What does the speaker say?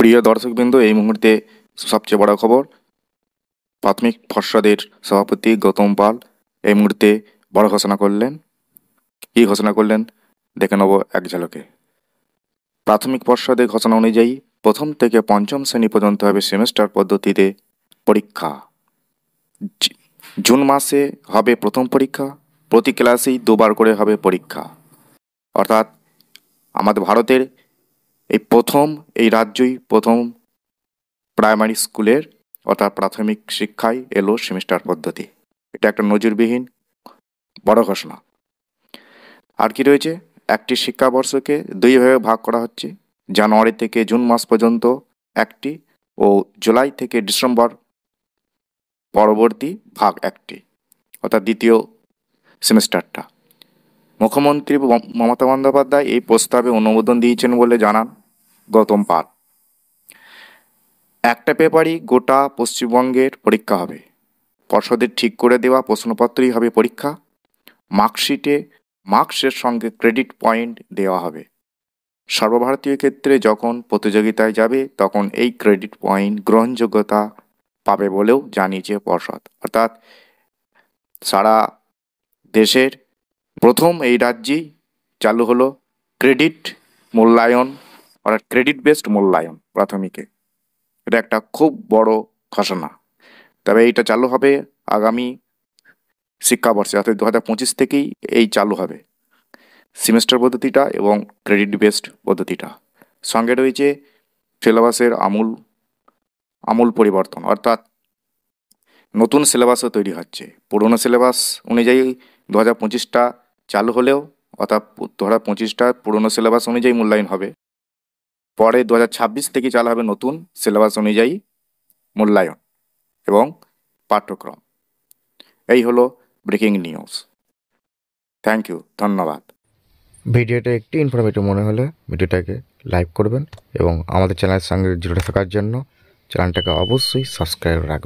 প্রিয় দর্শকবৃন্দ, এই মুহূর্তে সবচেয়ে বড় খবর, প্রাথমিক পর্ষদের সভাপতি গৌতম পাল এই মুহূর্তে বড় ঘোষণা করলেন। কি ঘোষণা করলেন দেখে নেব এক ঝলকে। প্রাথমিক পর্ষদের ঘোষণা অনুযায়ী প্রথম থেকে পঞ্চম শ্রেণী পর্যন্ত হবে সেমেস্টার পদ্ধতিতে পরীক্ষা। জুন মাসে হবে প্রথম পরীক্ষা, প্রতি ক্লাসেই দুবার করে হবে পরীক্ষা। অর্থাৎ আমাদের ভারতের এই রাজ্যই প্রথম প্রাইমারি স্কুলের অর্থাৎ প্রাথমিক শিক্ষায় এলো সেমিস্টার পদ্ধতি। এটা একটা নজিরবিহীন বড় ঘোষণা। আর কি রয়েছে, একটি শিক্ষাবর্ষকে দুই ভাগে ভাগ করা হচ্ছে। জানুয়ারি থেকে জুন মাস পর্যন্ত একটি ও জুলাই থেকে ডিসেম্বর পরবর্তী ভাগ একটি, অর্থাৎ দ্বিতীয় সেমিস্টারটা। মুখ্যমন্ত্রী মমতা বন্দ্যোপাধ্যায় এই প্রস্তাবে অনুমোদন দিয়েছেন বলে জানান গৌতম পাল। একটা পেপারই গোটা পশ্চিমবঙ্গের পরীক্ষা হবে। পর্ষদের ঠিক করে দেওয়া প্রশ্নপত্রই হবে পরীক্ষা। মার্কশিটে মার্কসের সঙ্গে ক্রেডিট পয়েন্ট দেওয়া হবে। সর্বভারতীয় ক্ষেত্রে যখন প্রতিযোগিতায় যাবে তখন এই ক্রেডিট পয়েন্ট গ্রহণযোগ্যতা পাবে বলেও জানিয়েছে পর্ষদ। অর্থাৎ সারা দেশের প্রথম এই রাজ্যেই চালু হলো ক্রেডিট মূল্যায়ন, অর্থাৎ ক্রেডিট বেসড মূল্যায়ন প্রাথমিকে। এটা একটা খুব বড় ঘোষণা। তবে এইটা চালু হবে আগামী শিক্ষাবর্ষে, অর্থাৎ 2025 থেকেই এই চালু হবে সেমিস্টার পদ্ধতিটা এবং ক্রেডিট বেসড পদ্ধতিটা। সঙ্গে রয়েছে সিলেবাসের আমূল পরিবর্তন, অর্থাৎ নতুন সিলেবাসও তৈরি হচ্ছে। পুরনো সিলেবাস অনুযায়ী 2025টা চালু হলেও, অর্থাৎ 2025টা পুরনো সিলেবাস অনুযায়ী মূল্যায়ন হবে। পরে 2026 থেকে চালু হবে নতুন সিলেবাস অনুযায়ী মূল্যায়ন এবং পাঠ্যক্রম। এই হলো ব্রেকিং নিউজ। থ্যাংক ইউ, ধন্যবাদ। ভিডিওটা একটু ইনফরমেটিভ মনে হলে ভিডিওটাকে লাইক করবেন এবং আমাদের চ্যানেলের সঙ্গে জুড়ে থাকার জন্য চ্যানেলটাকে অবশ্যই সাবস্ক্রাইব রাখবেন।